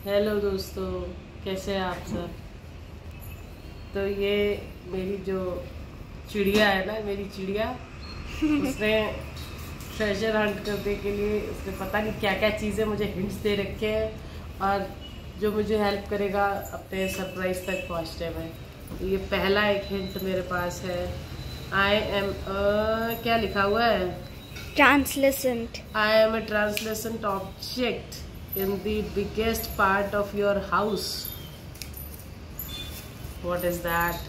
Hello दोस्तों, कैसे हैं आप सब। तो ये मेरी जो चिड़िया है ना, मेरी चिड़िया उसने ट्रेजर हंट करने के लिए उसने पता नहीं क्या क्या चीज़ें मुझे हिंट्स दे रखे हैं और जो मुझे हेल्प करेगा अपने सरप्राइज तक पहुंचने में। तो ये पहला एक हिंट मेरे पास है। आई एम क्या लिखा हुआ है? Translucent. I am a translucent object in the biggest part of your house. What is that?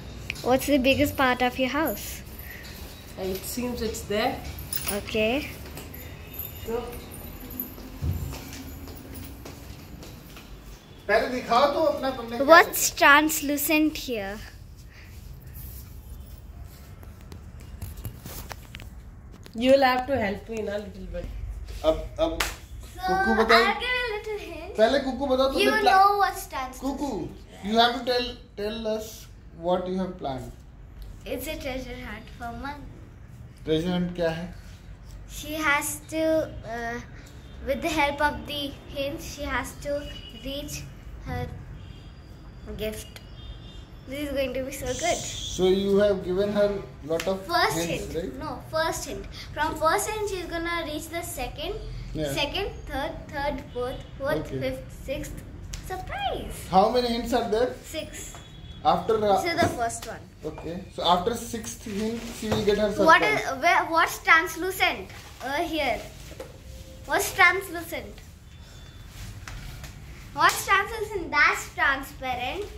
What's the biggest part of your house? It seems it's there. Okay. So, पहले दिखाओ तो अपना तुमने क्या What's translucent here? you'll have to help me na little bit. अब Kuku I'll बताओ। give you a little hint. पहले कुकू बताओ You तुमने know what's translucent. Kuku you have to tell us what you have planned. It's a treasure hunt for Mug. treasure hunt क्या है? She has to, with the help of the hints, she has to reach her gift. This is going to be so good. So you have given her lot of First hints, hint. right? No, first hint. From first hint, she's gonna reach the second, Yeah. second, third, fourth, Okay. fifth, sixth. Surprise! How many hints are there? 6. After This is the first one. okay, so after 6th hint, she will get her surprise. What's translucent? Here. What's translucent? What's translucent? That's transparent.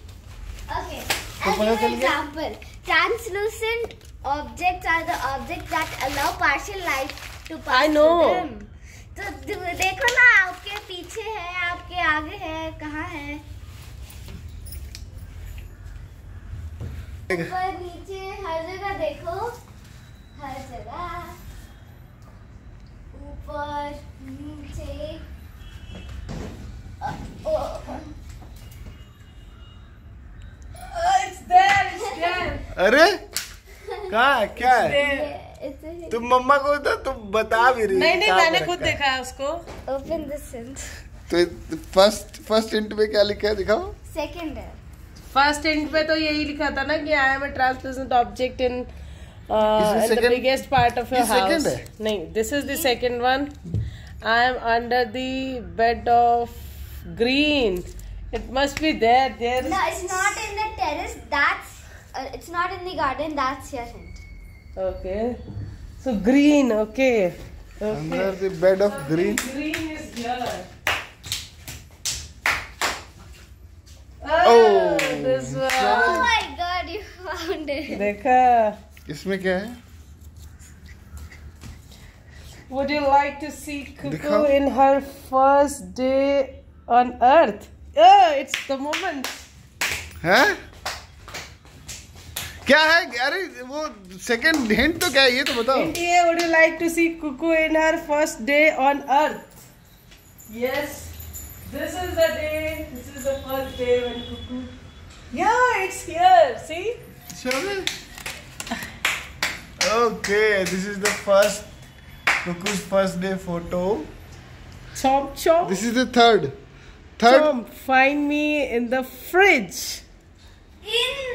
Okay. तो I'll पता give चल an गया? example. Translucent objects are the objects that allow partial light to pass I know. through them. तो देखो ना, आपके पीछे है, आपके आगे है, कहाँ है? ऊपर नीचे हर जगह देखो, हर जगह ऊपर नीचे It's there, it's there. अरे कहाँ क्या है? there. तुम मम्मा को तो तुम बता भी रही नहीं नहीं, कहाँ मैंने पे खुद रखा है? देखा है उसको। Open this hint. तो फर्स्ट हिंट में क्या लिखा है दिखाओ? Second है. फर्स्ट हिंट पे तो यही लिखा था ना कि I am a translucent object in the second- biggest part of your ये second हाउस। है? नहीं, this is the second one. I am under the bed of green. It must be there. There No, it's not in the terrace. That's. It's not in the garden. That's your hint. Okay, so green. Okay under the bed of green. Green is here. Oh, this Oh my God! You found it. देखा। इसमें क्या है? Would you like to see Cuckoo दिखाओ। in her first day on Earth? Oh, it's the moment. हैं? क्या है? अरे वो सेकंड हिंट तो क्या है ये तो बताओ। India, would you like to see Cuckoo in her first day on Earth? Yes, this is the day. This is the first day when Cuckoo. Yeah, it's here. See? Okay, this is the first Cuckoo's first day photo. Chomp chomp. This is the third. Chomp. Find me in the fridge.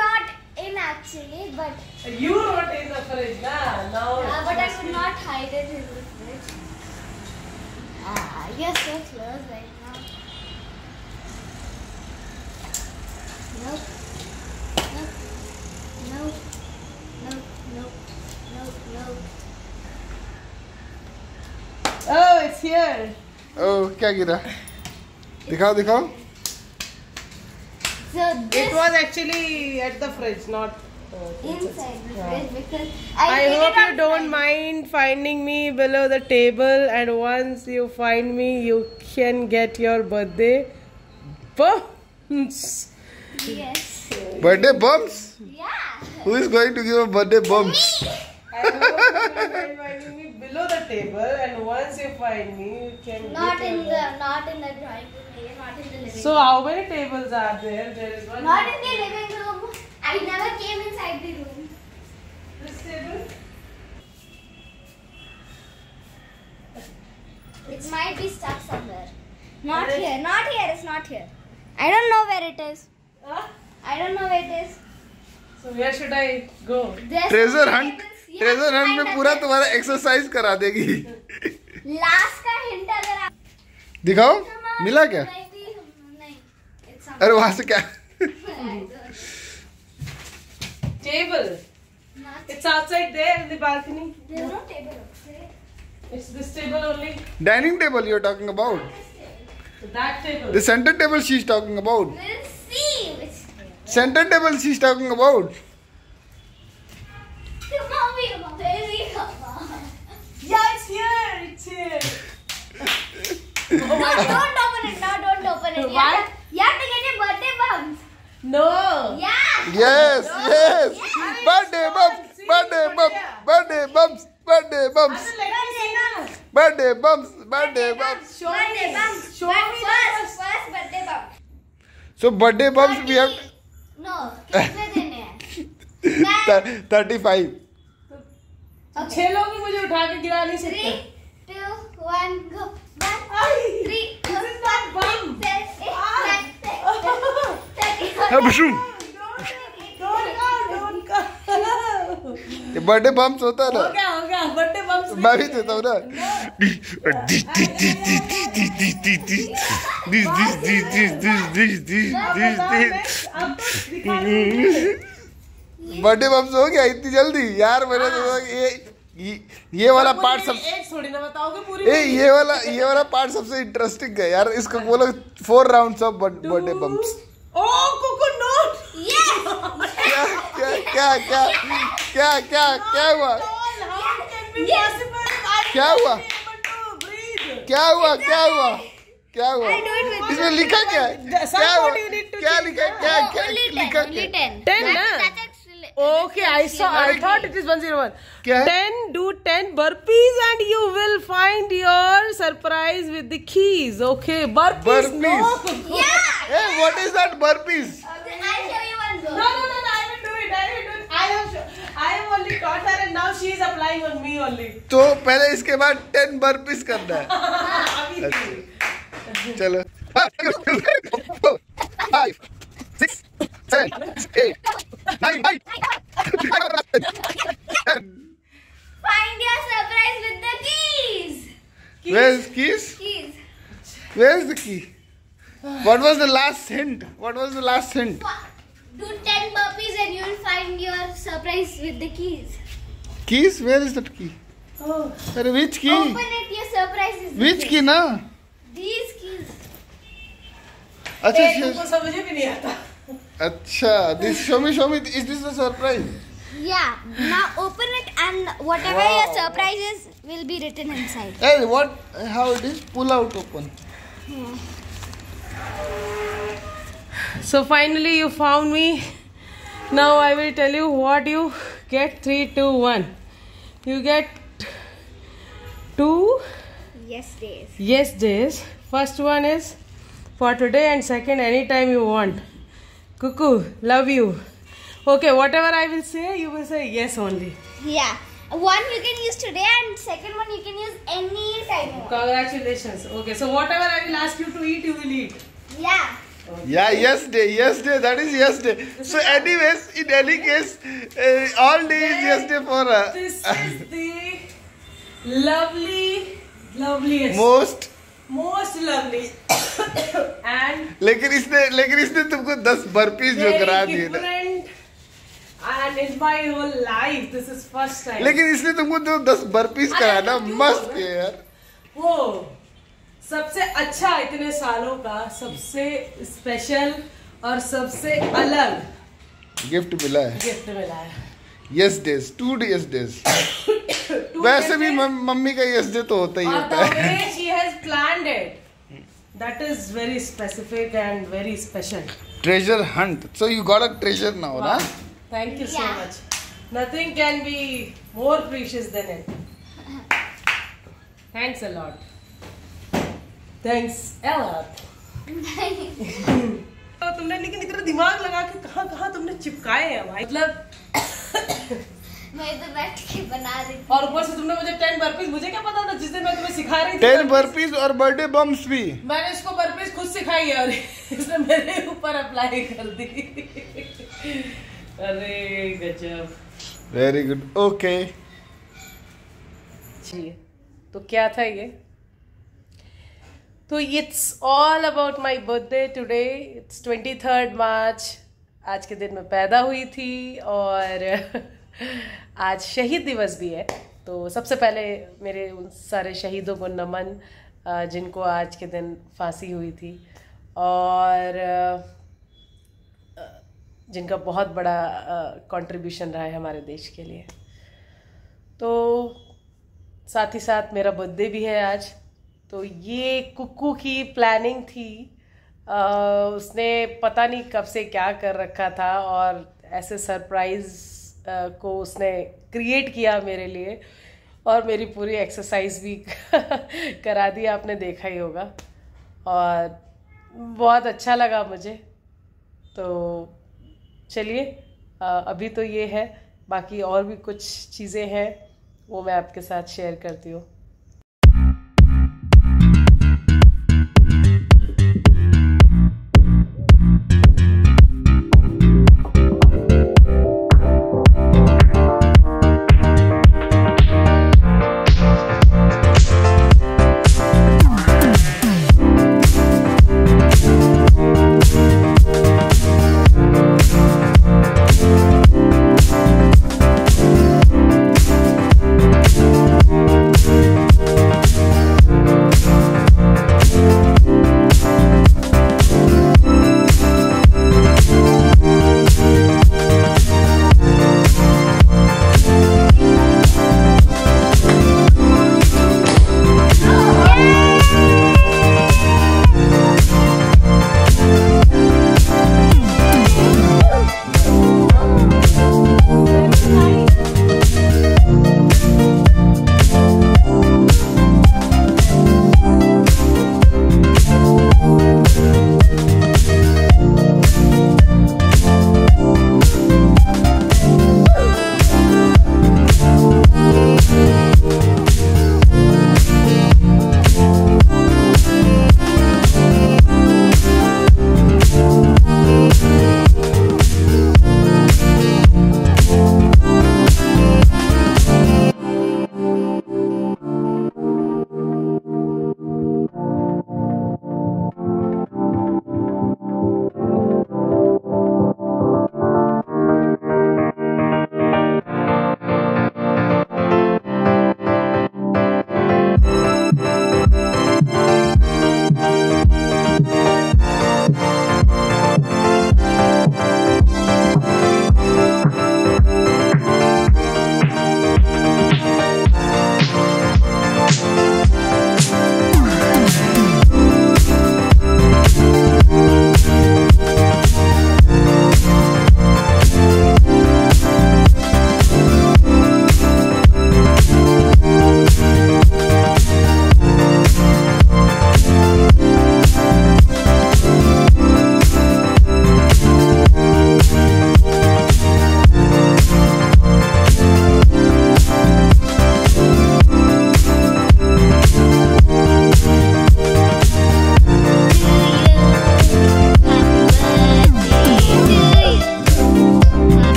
Not in actually, but You not in the fridge, nah. Now. but I could not hide it in the fridge. You're so close right now. Nope. Nope. Nope. Nope. Nope. Nope. Nope. Oh, it's here. Oh, क्या गिरा? दिखाओ दिखाओ। So this It was actually at the fridge, not. inside the fridge because I hid it hope you on don't side. mind finding me below the table, and once you find me, you can get your birthday bumps. Yes. Birthday bumps? Yeah. Who is going to give a birthday bumps? I hope you don't mind finding me below the table, and once you find me, you can. Not get in your the drawing room area, not in the living So room. how many tables are there? There is one. Not in the living room. I never came inside the room. This table. It might be stuck somewhere. Not here. Not here. It's not here. I don't know where it is. Huh? I don't know where it is. So where should I go? Treasure Hunt में पूरा तुम्हारा exercise करा देगी। Last का hint अगर आप दिखाओ, मिला क्या? नहीं, अरे वहां से क्या? Table. It's outside there in the balcony. There's no table. It's this table only. Dining table you're talking about. That table. The center table she's talking about. We'll see. Which... Center table she's talking about. Mommy, baby, come on. Yeah, it's here. It's here. No, don't open it. No, don't open it. Why? You have to get your birthday bumps. No. Yeah. Yes, yes. Birthday bumps, birthday bumps, birthday bumps, birthday bumps, Let me see now. birthday bumps, birthday bumps. Show Birthday me. bumps. Show But me first birthday bump. So birthday bumps we have No, कितने देने हैं? 35. 6 लोग ही मुझे उठा के गिरा नहीं 3, सकते। 2, 1, go. 1, Ay, 3, this is not bum. 7, 8, Ah. 9, 10, 11, 12, 13, 14, Bashum. Don't go. ये बर्थडे बम्प्स होता है हो ना, गया बर्थडे बम्स। मैं भी देता हूँ ना। बर्थडे बम्प्स हो गया इतनी जल्दी यार। मैंने तो ये वाला पार्ट सब एक थोड़ी ना बताओगे पूरी। ये वाला पार्ट सबसे इंटरेस्टिंग है यार। इसको बोलो 4 rounds of birthday bumps. Oh coconut. क्या हुआ? इसमें लिखा क्या है? क्या लिखा? 10 ना? Okay, I thought it is 101. क्या है? 10, do 10 burpees and you will find your surprise with the keys. Okay, burpees. No. Yeah. Hey, what is that burpees? I'll show you one go. No, I will do it. I have only taught her and now she is applying on me only. तो पहले इसके बाद 10 burpees करना है। अभी चलो 5, 6, 7, 8, 9, 10. Find your surprise with the keys. Where's keys? Keys. Where's the key? What was the last hint? Do 10 burpees and you will find your surprise with the keys. Keys? Where is that key? Oh. अरे which key? Open it, your surprise is Which with key ना? these keys. अच्छा तुमको समझ भी नहीं आता। अच्छा, this show me. Is this a surprise? Yeah. Now open it and whatever Wow. your surprise is will be written inside. Hey, what? How it is? Pull out, open. So finally you found me. Now I will tell you what you get. 3, 2, 1. You get 2 Yes days. First one is for today and second anytime you want. Cuckoo, love you. Okay, whatever I will say, you will say yes only. Yeah. One you can use today and second one you can use any time you want. Congratulations. Okay, so whatever I will ask you to eat, you will eat. Yeah. Yeah, yes day. That is yes day. So, anyways, in any case, all day is yes day for her. This is the loveliest. Most lovely. And लेकिन इसने तुमको 10 burpees जो करा दिए ना। different. And in my whole life, this is first time. लेकिन इसने तुमको जो 10 बर्पीज करा ना, मस्त किया यार। वो सबसे अच्छा इतने सालों का सबसे स्पेशल और सबसे अलग गिफ्ट मिला है। गिफ्ट मिला है। Yes days, 2 yes days। वैसे भी मम्मी का यस डे तो होता ही होता है। The way she has planned it, that is very specific and very special. Treasure hunt. So you got a treasure now, Wow. na? Thank you so Yeah. much. Nothing can be more precious than it. Thanks a lot. Thanks a lot. तो तुमने लेकिन इतना दिमाग लगा के कहाँ तुमने चिपकाए हैं भाई, मतलब मैं तो बैठ के बना रही थी। और ऊपर से तुमने मुझे 10 बर्पीज, मुझे क्या पता था जिस दिन मैं तुम्हें सिखा रही थी 10 बर्पीज और बर्थडे बम्स भी। मैंने इसको बर्पीज खुद सिखाई है। इसने मेरे ऊपर अप्लाई कर दी। अरे गजब। Very good, okay. तो क्या था ये? तो it's all about my birthday today. It's 23 मार्च। आज के दिन मैं पैदा हुई थी और आज शहीद दिवस भी है। तो सबसे पहले मेरे उन सारे शहीदों को नमन जिनको आज के दिन फांसी हुई थी और जिनका बहुत बड़ा कंट्रीब्यूशन रहा है हमारे देश के लिए। तो साथ ही साथ मेरा बर्थडे भी है आज। तो ये कुक्कू की प्लानिंग थी। उसने पता नहीं कब से क्या कर रखा था और ऐसे सरप्राइज को उसने क्रिएट किया मेरे लिए और मेरी पूरी एक्सरसाइज भी करा दी, आपने देखा ही होगा और बहुत अच्छा लगा मुझे। तो चलिए अभी तो ये है, बाकी और भी कुछ चीज़ें हैं वो मैं आपके साथ शेयर करती हूँ।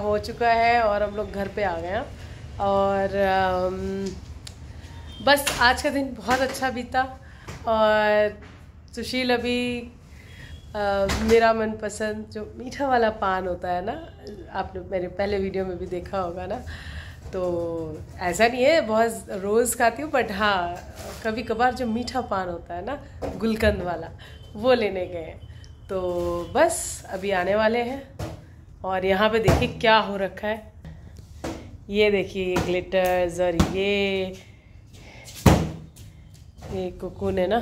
हो चुका है और हम लोग घर पे आ गए हैं। और बस आज का दिन बहुत अच्छा बीता। और सुशील अभी मेरा मनपसंद जो मीठा वाला पान होता है ना, आपने मेरे पहले वीडियो में भी देखा होगा ना, तो ऐसा नहीं है बहुत रोज़ खाती हूँ, बट हाँ कभी कभार जो मीठा पान होता है ना गुलकंद वाला, वो लेने गए हैं। तो बस अभी आने वाले हैं। और यहाँ पे देखिए क्या हो रखा है, ये देखिए ग्लिटर्स, और ये कुकू ने ना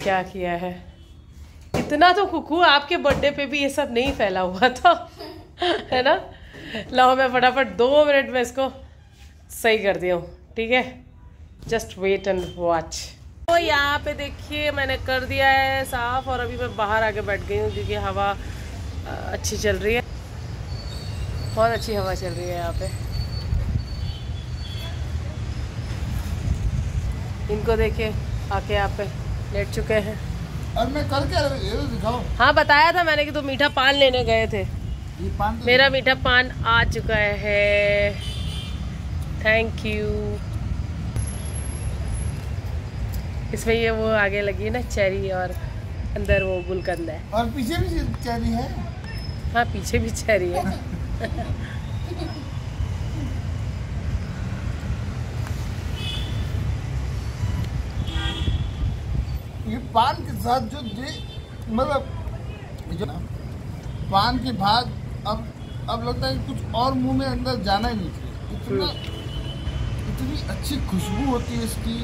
क्या किया है, इतना तो कुकू आपके बर्थडे पे भी ये सब नहीं फैला हुआ था है ना। लाओ मैं फटाफट 2 मिनट में इसको सही कर दिया हूँ, ठीक है, जस्ट वेट एंड वॉच। तो यहाँ पे देखिए मैंने कर दिया है साफ, और अभी मैं बाहर आके बैठ गई हूँ क्योंकि हवा अच्छी चल रही है, बहुत अच्छी हवा चल रही है यहाँ पे। इनको देखिए आके यहाँ पे लेट चुके हैं। और मैं कल क्या ये तो दिखाओ। हाँ बताया था मैंने कि तुम मीठा पान लेने गए थे। ये पान तो मेरा मीठा पान आ चुका है, थैंक यू। इसमें ये वो आगे लगी है ना चेरी, और अंदर वो गुलकंद है, और पीछे भी चेरी है। हाँ पीछे भी चेरी है ये पान के साथ जो मतलब जो ना पान के बाद अब लगता है कि कुछ और मुंह में अंदर जाना ही नहीं चाहिए। इतनी अच्छी खुशबू होती है इसकी,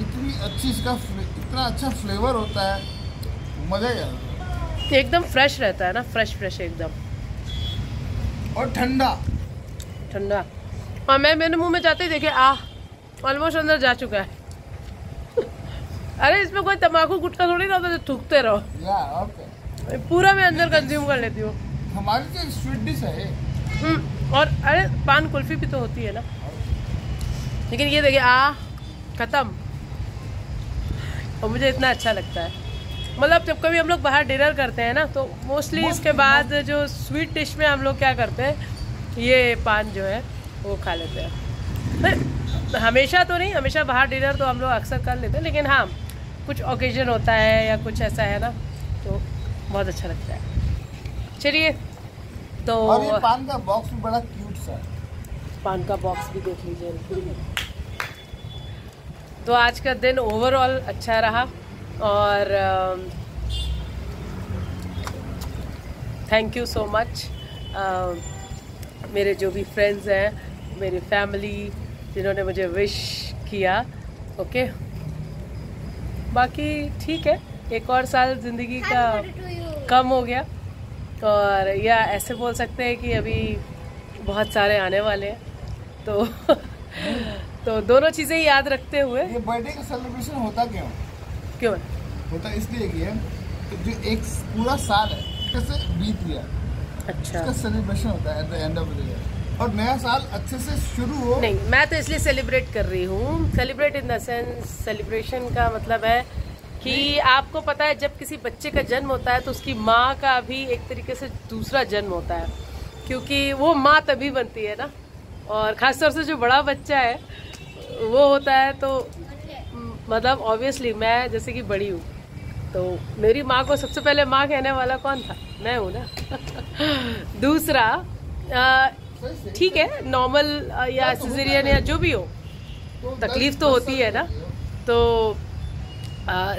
इतनी अच्छी इसका इतना अच्छा फ्लेवर होता है, मजा ही आता है। एकदम फ्रेश रहता है ना, फ्रेश एकदम, और ठंडा। और मेरे मुंह में जाते ही देखिए ऑलमोस्ट अंदर जा चुका है अरे इसमें कोई तम्बाकू गुटखा थोड़ी ना होता है थूकते रहो, ओके। पूरा मैं अंदर कंज्यूम कर लेती हूँ। हमारी तो स्वीट डिश है। और अरे पान कुल्फी भी तो होती है ना, लेकिन ये देखिए खत्म। और मुझे इतना अच्छा लगता है, मतलब जब कभी हम लोग बाहर डिनर करते हैं ना, तो मोस्टली इसके बाद जो स्वीट डिश में हम लोग क्या करते हैं, ये पान जो है वो खा लेते हैं। हमेशा तो नहीं, हमेशा बाहर डिनर तो हम लोग अक्सर कर लेते हैं, लेकिन हाँ कुछ ओकेजन होता है या कुछ ऐसा है ना, तो बहुत अच्छा लगता है। चलिए तो और ये पान का बॉक्स भी बड़ा क्यूट सा है। पान का बॉक्स भी देख लीजिए। तो आज का दिन ओवरऑल अच्छा रहा, और थैंक यू सो मच मेरे जो भी फ्रेंड्स हैं, मेरी फैमिली जिन्होंने मुझे विश किया। ओके बाकी ठीक है, एक और साल ज़िंदगी का कम हो गया, और या ऐसे बोल सकते हैं कि अभी बहुत सारे आने वाले हैं। तो दोनों चीज़ें याद रखते हुए। ये बर्थडे का सेलिब्रेशन होता क्यों होता इसलिए कि तो जो एक पूरा साल है कैसे बीत गया, अच्छा इसका सेलिब्रेशन होता है at the end of the year, और नया साल अच्छे से शुरू हो। नहीं, मैं तो इसलिए सेलिब्रेट कर रही हूँ। Celebrate in the sense, celebration का मतलब है कि आपको पता है जब किसी बच्चे का जन्म होता है तो उसकी माँ का भी एक तरीके से दूसरा जन्म होता है, क्योंकि वो माँ तभी बनती है ना। और ख़ासतौर से जो बड़ा बच्चा है वो होता है, तो मतलब ऑब्वियसली मैं जैसे कि बड़ी हूँ, तो मेरी माँ को सबसे पहले माँ कहने वाला कौन था? मैं हूँ ना दूसरा ठीक है, नॉर्मल या सिजेरियन या जो भी हो, तकलीफ तो होती है ना। तो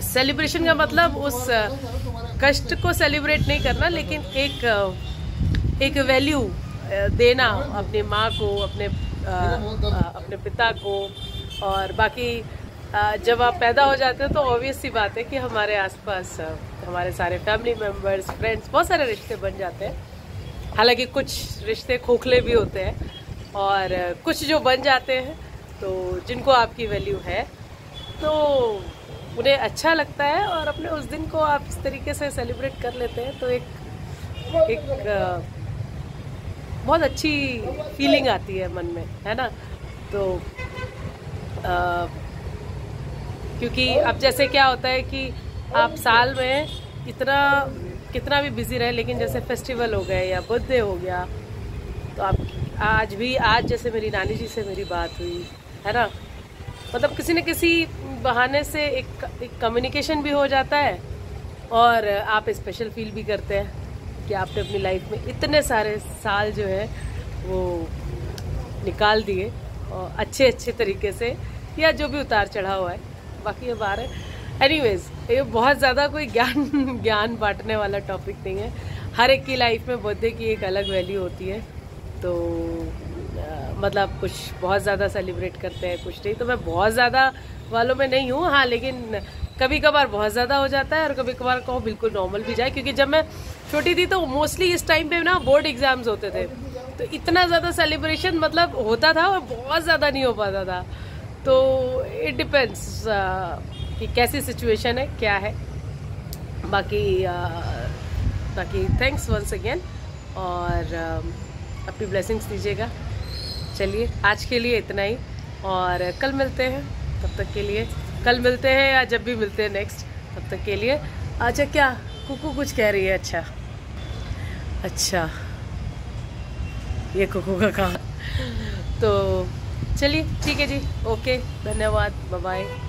सेलिब्रेशन का मतलब उस कष्ट को सेलिब्रेट नहीं करना, लेकिन एक वैल्यू देना अपनी माँ को, अपने पिता को। और बाकी जब आप पैदा हो जाते हो तो ऑब्वियस सी बात है कि हमारे आसपास हमारे सारे फैमिली मेम्बर्स, फ्रेंड्स, बहुत सारे रिश्ते बन जाते हैं। हालांकि कुछ रिश्ते खोखले भी होते हैं, और कुछ जो बन जाते हैं तो जिनको आपकी वैल्यू है तो उन्हें अच्छा लगता है, और अपने उस दिन को आप इस तरीके से सेलिब्रेट कर लेते हैं तो एक बहुत अच्छी फीलिंग आती है मन में, है ना। तो क्योंकि अब जैसे क्या होता है कि आप साल में कितना भी बिजी रहे, लेकिन जैसे फेस्टिवल हो गए या बर्थडे हो गया तो आप आज जैसे मेरी नानी जी से मेरी बात हुई है ना, मतलब किसी न किसी बहाने से एक कम्युनिकेशन भी हो जाता है और आप स्पेशल फील भी करते हैं कि आपने अपनी लाइफ में इतने सारे साल जो है वो निकाल दिए और अच्छे तरीके से, या जो भी उतार चढ़ाव हुआ है, बाकी ये बात है। एनीवेज, ये बहुत ज़्यादा कोई ज्ञान बांटने वाला टॉपिक नहीं है। हर एक की लाइफ में बर्थडे की एक अलग वैल्यू होती है, तो मतलब कुछ बहुत ज़्यादा सेलिब्रेट करते हैं, कुछ नहीं। तो मैं बहुत ज़्यादा वालों में नहीं हूँ, हाँ, लेकिन कभी कभार बहुत ज़्यादा हो जाता है और कभी कभार कहो बिल्कुल नॉर्मल भी जाए, क्योंकि जब मैं छोटी थी तो मोस्टली इस टाइम पे ना बोर्ड एग्जाम्स होते थे, तो इतना ज़्यादा सेलिब्रेशन मतलब होता था और बहुत ज़्यादा नहीं हो पाता था। तो इट डिपेंड्स कि कैसी सिचुएशन है, क्या है। बाकी थैंक्स वंस अगेन, और अपनी ब्लेसिंग्स दीजिएगा। चलिए आज के लिए इतना ही, और कल मिलते हैं। तब तक के लिए कल मिलते हैं या जब भी मिलते हैं नेक्स्ट, तब तक के लिए। अच्छा, क्या कुकू कुछ कह रही है? अच्छा, ये कुकू का कहा। तो चलिए ठीक है जी, ओके, धन्यवाद, बाय बाय।